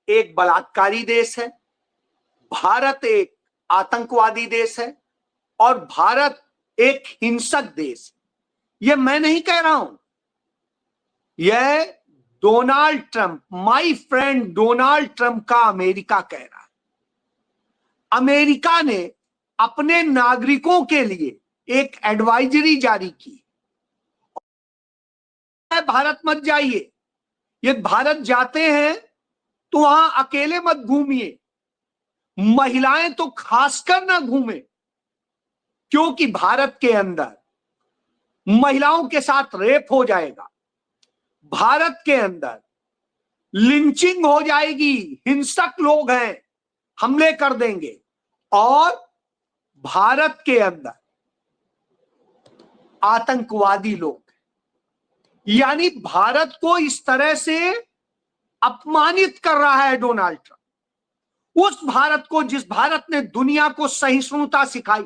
एक बलात्कारी देश है, भारत एक आतंकवादी देश है और भारत एक हिंसक देश है। यह मैं नहीं कह रहा हूं, यह Donald Trump, my friend Donald Trump का अमेरिका कह रहा है। अमेरिका ने अपने नागरिकों के लिए एक एडवाइजरी जारी की, भारत मत जाइए, ये भारत जाते हैं तो वहां अकेले मत घूमिए, महिलाएं तो खासकर ना घूमे, क्योंकि भारत के अंदर महिलाओं के साथ रेप हो जाएगा, भारत के अंदर लिंचिंग हो जाएगी, हिंसक लोग हैं, हमले कर देंगे, और भारत के अंदर आतंकवादी लोग, यानी भारत को इस तरह से अपमानित कर रहा है डोनाल्ड ट्रंप। उस भारत को, जिस भारत ने दुनिया को सहिष्णुता सिखाई,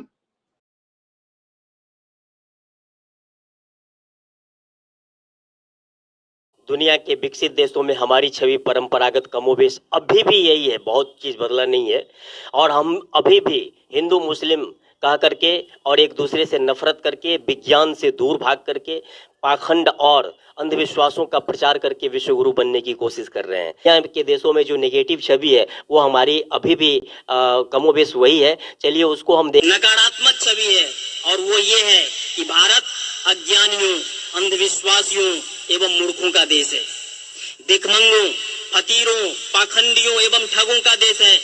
दुनिया के विकसित देशों में हमारी छवि परंपरागत कमोबेश अभी भी यही है, बहुत चीज़ बदला नहीं है। और हम अभी भी हिंदू मुस्लिम कह करके और एक दूसरे से नफरत करके, विज्ञान से दूर भाग करके, पाखंड और अंधविश्वासों का प्रचार करके विश्व गुरु बनने की कोशिश कर रहे हैं। यहाँ के देशों में जो नेगेटिव छवि है वो हमारी अभी भी कमोबेश वही है। चलिए उसको हम देख। नकारात्मक छवि है और वो ये है कि भारत अज्ञानियों, अंधविश्वासियों एवं मूर्खों का देश है। भिखमंगों, फकीरों, पाखंडियों एवं ठगों का देश है।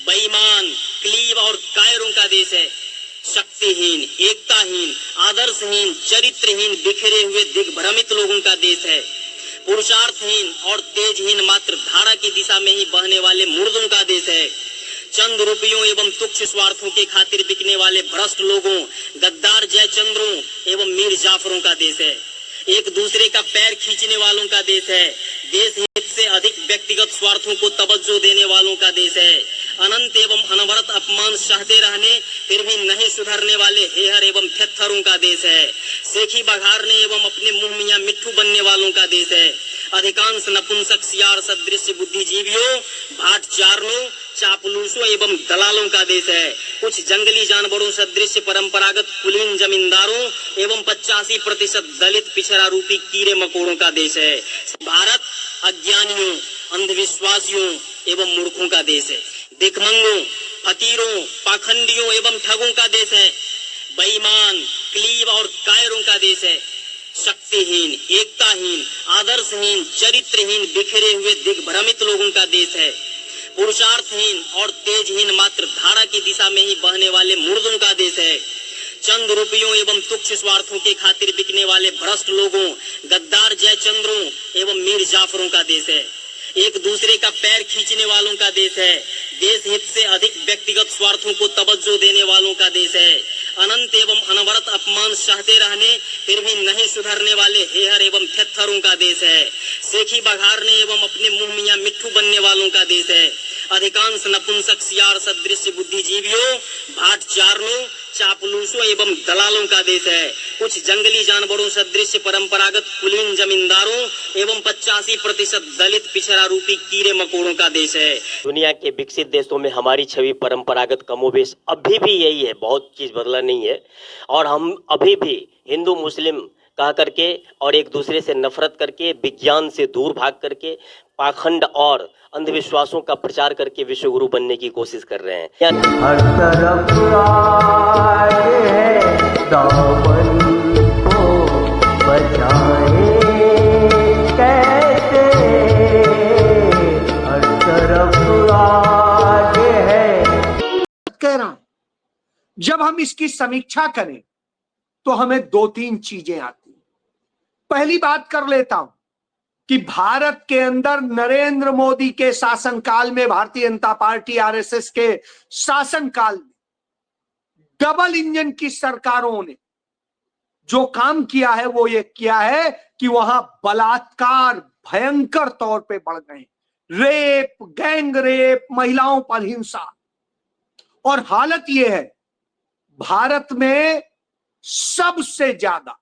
बेईमान, क्लीब और कायरों का देश है। शक्तिहीन, एकताहीन, आदर्शहीन, चरित्रहीन, बिखरे हुए दिग्भ्रमित लोगों का देश है। पुरुषार्थहीन और तेजहीन, मात्र धारा की दिशा में ही बहने वाले मुर्दों का देश है। चंद रुपयों एवं तुच्छ स्वार्थों के खातिर बिकने वाले भ्रष्ट लोगों, गद्दार जयचंद्रों एवं मीर जाफरों का देश है। एक दूसरे का पैर खींचने वालों का देश है। देश हित से अधिक व्यक्तिगत स्वार्थों को तवज्जो देने वालों का देश है। अनंत एवं अनवरत अपमान सहते रहने फिर भी नहीं सुधरने वाले हेहर एवं थेत्थरों का देश है। सेखी बघारने एवं अपने मुंह मियां मिट्ठू बनने वालों का देश है। अधिकांश नपुंसक सियार सदृश बुद्धिजीवियों, भाट चारणों, चापलूसों एवं दलालों का देश है। कुछ जंगली जानवरों सदृश परंपरागत कुलीन जमींदारों एवं 85% दलित पिछड़ा रूपी कीड़े मकोड़ों का देश है। भारत अज्ञानियों, अंधविश्वासियों एवं मूर्खों का देश है। भिखमंगों, फकीरों, पाखंडियों एवं ठगों का देश है। बेईमान, क्लीब और कायरों का देश है। शक्तिहीन, एकताहीन, आदर्शहीन, चरित्रहीन, बिखरे हुए दिग्भ्रमित लोगों का देश है। पुरुषार्थहीन और तेजहीन, मात्र धारा की दिशा में ही बहने वाले मुर्दों का देश है। चंद रुपयों एवं तुच्छ स्वार्थों के खातिर बिकने वाले भ्रष्ट लोगों, गद्दार जयचंद्रों एवं मीर जाफरों का देश है। एक दूसरे का पैर खींचने वालों का देश है। देश हित से अधिक व्यक्तिगत स्वार्थों को तवज्जो देने वालों का देश है। अनंत एवं अनवरत अपमान सहते रहने फिर भी नहीं सुधरने वाले हेहर एवं थेत्थरों का देश है। सेखी बघारने एवं अपने मुंह मियां मिट्ठू बनने वालों का देश है। अधिकांश नपुंसक सियार सदृश बुद्धिजीवियों, भाट चारणों, चापलूसों एवं दलालों का देश है। कुछ जंगली जानवरों सदृश परंपरागत कुलीन जमींदारों एवं 85% दलित पिछड़ा रूपी कीड़े मकोड़ों का देश है। दुनिया के विकसित देशों में हमारी छवि परंपरागत कमोबेश अभी भी यही है, बहुत चीज़ बदला नहीं है। और हम अभी भी हिंदू मुस्लिम कह करके और एक दूसरे से नफरत करके, विज्ञान से दूर भाग करके, पाखंड और अंधविश्वासों का प्रचार करके विश्व गुरु बनने की कोशिश कर रहे हैं। हर तरफ आए हैं दामन को बचाए कैसे, हर तरफ आए हैं। कह रहा हूं, जब हम इसकी समीक्षा करें तो हमें 2-3 चीजें आती हैं। पहली बात कर लेता हूं कि भारत के अंदर नरेंद्र मोदी के शासनकाल में, भारतीय जनता पार्टी आरएसएस के शासनकाल में, डबल इंजन की सरकारों ने जो काम किया है वो ये किया है कि वहां बलात्कार भयंकर तौर पे बढ़ गए, रेप, गैंग रेप, महिलाओं पर हिंसा। और हालत ये है, भारत में सबसे ज्यादा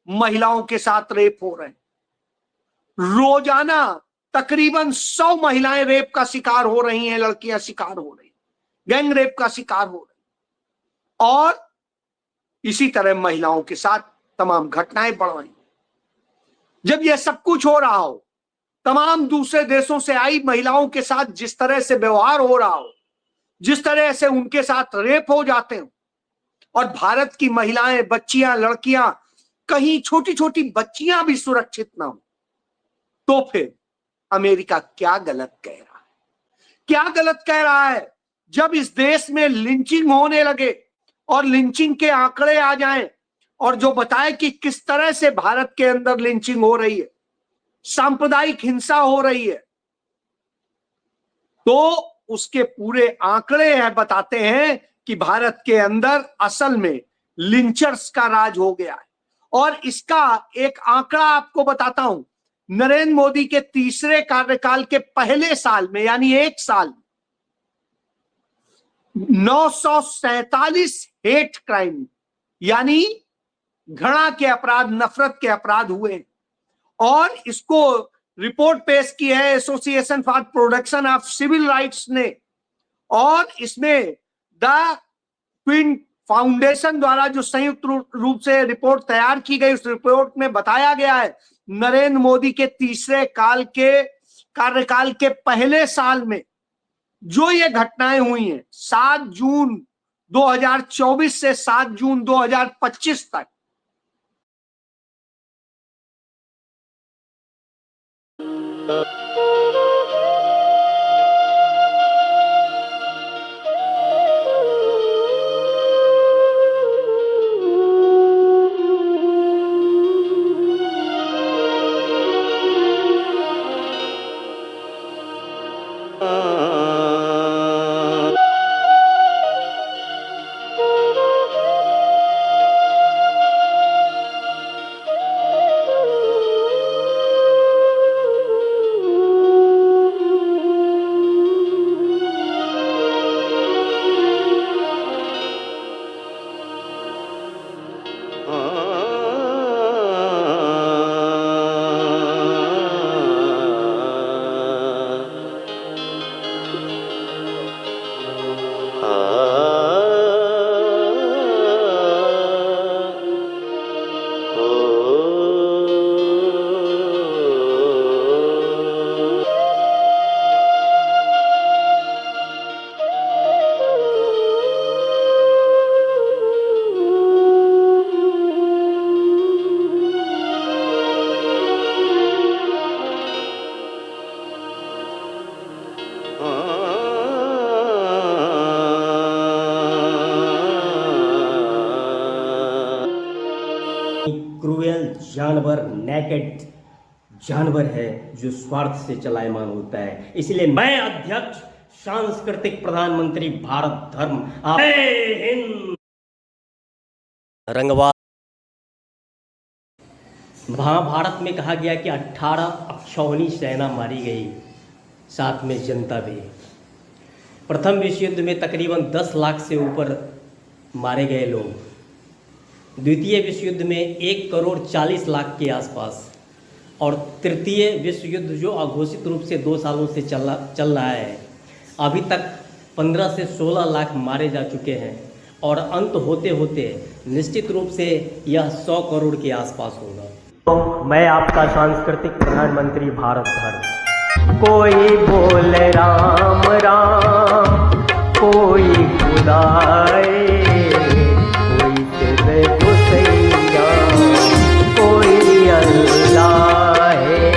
महिलाओं के साथ रेप हो रहे हैं। रोजाना तकरीबन 100 महिलाएं रेप का शिकार हो रही हैं, लड़कियां शिकार हो रही, गैंग रेप का शिकार हो रही, और इसी तरह महिलाओं के साथ तमाम घटनाएं बढ़ रही। जब यह सब कुछ हो रहा हो, तमाम दूसरे देशों से आई महिलाओं के साथ जिस तरह से व्यवहार हो रहा हो, जिस तरह से उनके साथ रेप हो जाते हो, और भारत की महिलाएं, बच्चियां, लड़कियां, कहीं छोटी छोटी बच्चियां भी सुरक्षित ना हो, तो फिर अमेरिका क्या गलत कह रहा है? क्या गलत कह रहा है? जब इस देश में लिंचिंग होने लगे और लिंचिंग के आंकड़े आ जाएं, और जो बताए कि किस तरह से भारत के अंदर लिंचिंग हो रही है, सांप्रदायिक हिंसा हो रही है, तो उसके पूरे आंकड़े हैं बताते हैं कि भारत के अंदर असल में लिंचर्स का राज हो गया है। और इसका एक आंकड़ा आपको बताता हूं, नरेंद्र मोदी के तीसरे कार्यकाल के पहले साल में, यानी एक साल, 947 हेट क्राइम यानी घृणा के अपराध, नफरत के अपराध हुए। और इसको रिपोर्ट पेश की है association for protection of civil rights ने, और इसमें द ट्विन फाउंडेशन द्वारा जो संयुक्त रूप से रिपोर्ट तैयार की गई, उस रिपोर्ट में बताया गया है नरेंद्र मोदी के तीसरे कार्यकाल के पहले साल में जो ये घटनाएं हुई हैं, 7 जून 2024 से 7 जून 2025 तक, क्रूएल जानवर, नेकेड जानवर है जो स्वार्थ से चलायमान होता है। इसलिए मैं अध्यक्ष सांस्कृतिक प्रधानमंत्री भारत धर्म जय हिंद। रंगवा महाभारत में कहा गया कि 18 अक्षौहिणी सेना मारी गई, साथ में जनता भी। प्रथम विश्व युद्ध में तकरीबन 10 लाख से ऊपर मारे गए लोग। द्वितीय विश्व युद्ध में 1 करोड़ 40 लाख के आसपास, और तृतीय विश्व युद्ध जो अघोषित रूप से 2 सालों से चल रहा है, अभी तक 15 से 16 लाख मारे जा चुके हैं, और अंत होते होते निश्चित रूप से यह 100 करोड़ के आसपास होगा। तो मैं आपका सांस्कृतिक प्रधानमंत्री भारत धर्म। कोई बोले राम राम, कोई खुदाए, कोई तेरे गुसैया, कोई अल्लाह है,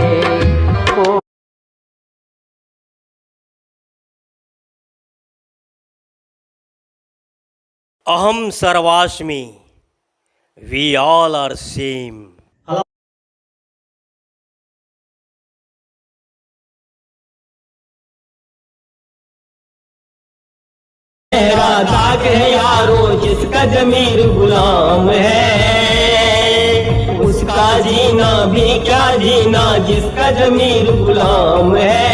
अहम सर्वास्मि, वी ऑल आर सेम। दाग है यारो जिसका जमीर गुलाम है, उसका जीना भी क्या जीना जिसका जमीर गुलाम है।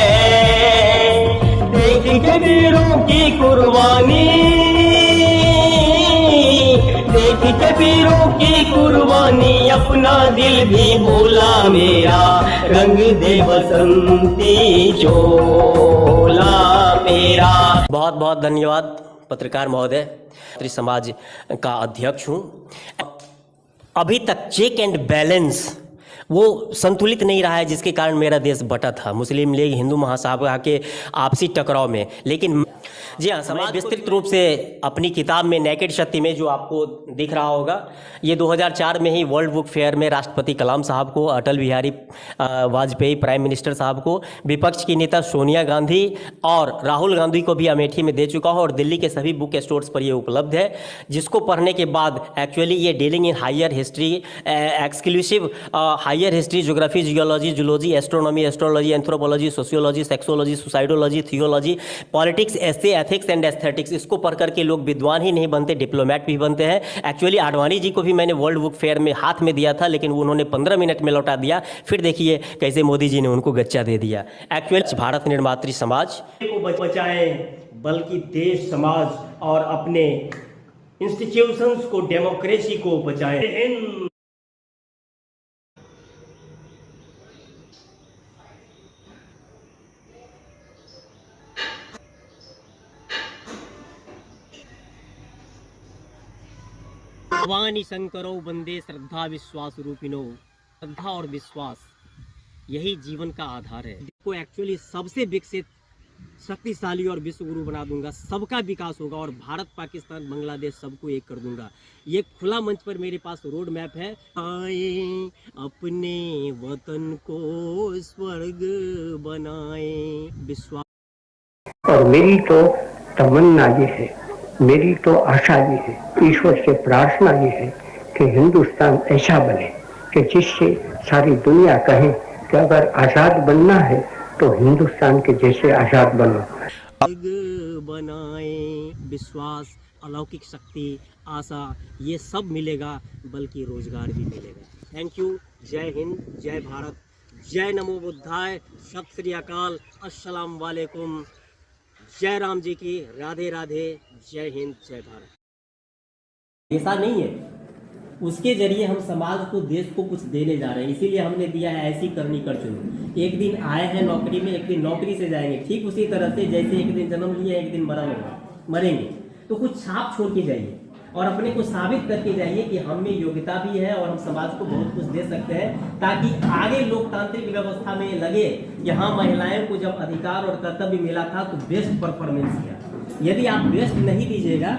देख के वीरों की कुर्बानी, देख के वीरों की कुर्बानी, अब अपना दिल भी भूला मेरा, रंग दे बसंती चोला मेरा। बहुत बहुत धन्यवाद पत्रकार महोदय। क्षत्रिय समाज का अध्यक्ष हूँ। अभी तक चेक एंड बैलेंस वो संतुलित नहीं रहा है, जिसके कारण मेरा देश बटा था मुस्लिम लीग हिंदू महासभा के आपसी टकराव में। लेकिन जी हाँ, समाज विस्तृत रूप से अपनी किताब में नेकेड शक्ति में, जो आपको दिख रहा होगा, ये 2004 में ही वर्ल्ड बुक फेयर में राष्ट्रपति कलाम साहब को, अटल बिहारी वाजपेयी प्राइम मिनिस्टर साहब को, विपक्ष की नेता सोनिया गांधी और राहुल गांधी को भी अमेठी में दे चुका हूँ, और दिल्ली के सभी बुक स्टोर्स पर ये उपलब्ध है, जिसको पढ़ने के बाद एक्चुअली ये dealing in higher history, exclusive higher history, geography, geology, zoology, astronomy, astrology, anthropology, sociology, sexology, suicidology, theology, politics, essay, ethics and aesthetics, इसको पढ़ करके लोग विद्वान ही नहीं बनते, डिप्लोमेट भी बनते हैं। एक्चुअली आडवाणी जी को भी मैंने वर्ल्ड बुक फेयर में हाथ में दिया था, लेकिन उन्होंने 15 मिनट में लौटा दिया। फिर देखिए कैसे मोदी जी ने उनको गच्चा दे दिया। एक्चुअली भारत निर्मात्री समाज को बचाएं, बल्कि देश, समाज और अपने इंस्टीट्यूशंस को, डेमोक्रेसी को बचाएं। भवानी शंकरो वंदे श्रद्धा विश्वास रूपिणो। श्रद्धा और विश्वास यही जीवन का आधार है। को एक्चुअली सबसे विकसित, शक्तिशाली और विश्व गुरु बना दूंगा। सबका विकास होगा और भारत, पाकिस्तान, बांग्लादेश सबको एक कर दूंगा। ये खुला मंच पर मेरे पास रोड मैप है। आए अपने वतन को स्वर्ग बनाए, विश्वास। और मेरी तो तमन्ना ये है, मेरी तो आशा ये है, ईश्वर से प्रार्थना ये है कि हिंदुस्तान ऐसा बने कि जिससे सारी दुनिया कहे कि अगर आज़ाद बनना है तो हिंदुस्तान के जैसे आज़ाद बनो। बनाए, विश्वास, अलौकिक शक्ति, आशा, ये सब मिलेगा, बल्कि रोजगार भी मिलेगा। Thank you. जय हिंद, जय भारत, जय नमो बुद्धाय, सत श्री अकाल, अस्सलाम वालेकुम, जय राम जी की, राधे राधे, जय हिंद, जय भारत। ऐसा नहीं है, उसके जरिए हम समाज को, देश को कुछ देने जा रहे हैं। इसीलिए हमने दिया है ऐसी करनी कर चुनो। एक दिन आए हैं नौकरी में, एक दिन नौकरी से जाएंगे। ठीक उसी तरह से जैसे एक दिन जन्म लिया, एक दिन मरेंगे, तो कुछ छाप छोड़ के जाइए और अपने को साबित करके जाइए कि हम में योग्यता भी है और हम समाज को बहुत कुछ दे सकते हैं, ताकि आगे लोकतांत्रिक व्यवस्था में लगे कि हाँ, महिलाओं को जब अधिकार और कर्तव्य मिला था तो बेस्ट परफॉर्मेंस किया। यदि आप बेस्ट नहीं दीजिएगा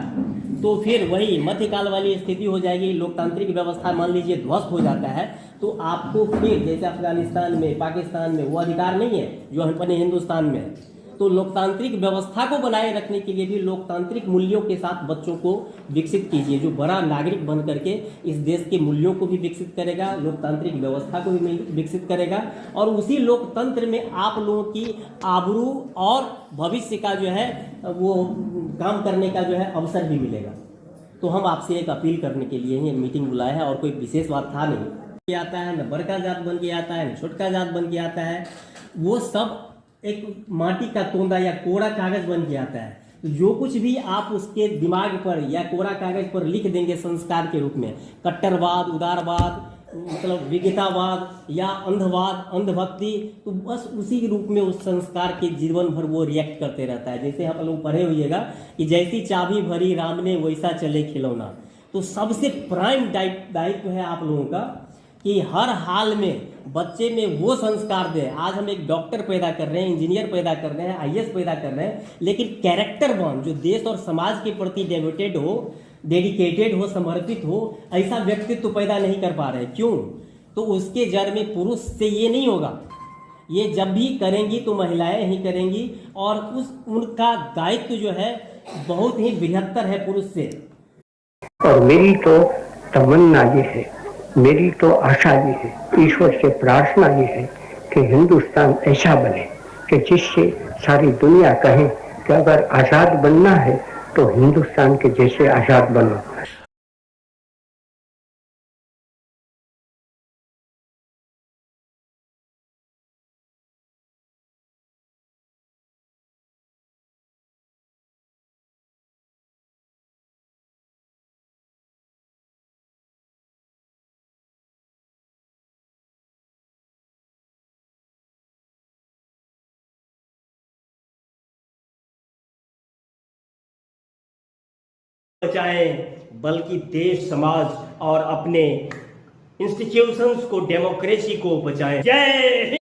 तो फिर वही मध्यकाल वाली स्थिति हो जाएगी। लोकतांत्रिक व्यवस्था मान लीजिए ध्वस्त हो जाता है, तो आपको फिर जैसे अफगानिस्तान में, पाकिस्तान में वो अधिकार नहीं है जो अपने हिंदुस्तान में है। तो लोकतांत्रिक व्यवस्था को बनाए रखने के लिए भी लोकतांत्रिक मूल्यों के साथ बच्चों को विकसित कीजिए, जो बड़ा नागरिक बन करके इस देश के मूल्यों को भी विकसित करेगा, लोकतांत्रिक व्यवस्था को भी विकसित करेगा, और उसी लोकतंत्र में आप लोगों की आबरू और भविष्य का जो है वो काम करने का जो है अवसर भी मिलेगा। तो हम आपसे एक अपील करने के लिए ही मीटिंग बुलाया है, और कोई विशेष बात था नहीं। आता है न बड़का जात बन के आता है, न छोटका जात बन के आता है, वो सब एक माटी का तोंदा या कोरा कागज बन के आता है। जो कुछ भी आप उसके दिमाग पर या कोरा कागज पर लिख देंगे संस्कार के रूप में, कट्टरवाद, उदारवाद, मतलब विज्ञतावाद या अंधवाद, अंधभक्ति, तो बस उसी रूप में उस संस्कार के जीवन भर वो रिएक्ट करते रहता है। जैसे आप लोग पढ़े होइएगा कि जैसी चाबी भरी राम ने वैसा चले खिलौना। तो सबसे प्राइम दायित्व है आप लोगों का कि हर हाल में बच्चे में वो संस्कार दें। आज हम एक डॉक्टर पैदा कर रहे हैं, इंजीनियर पैदा कर रहे हैं, आईएएस पैदा कर रहे हैं, लेकिन कैरेक्टरवान, जो देश और समाज के प्रति डेडिकेटेड हो, समर्पित हो, ऐसा व्यक्तित्व पैदा नहीं कर पा रहे। क्यों? तो उसके जड़ में पुरुष से ये नहीं होगा। ये जब भी करेंगी तो महिलाएं ही करेंगी, और उनका दायित्व जो है बहुत ही बृहत्तर है पुरुष से। और मेरी तो तमन्ना ये है, मेरी तो आशा ये है, ईश्वर से प्रार्थना ये है कि हिंदुस्तान ऐसा बने कि जिससे सारी दुनिया कहे कि अगर आज़ाद बनना है तो हिंदुस्तान के जैसे आज़ाद बनो। बचाएं बल्कि देश समाज और अपने इंस्टीट्यूशंस को डेमोक्रेसी को बचाएं। जय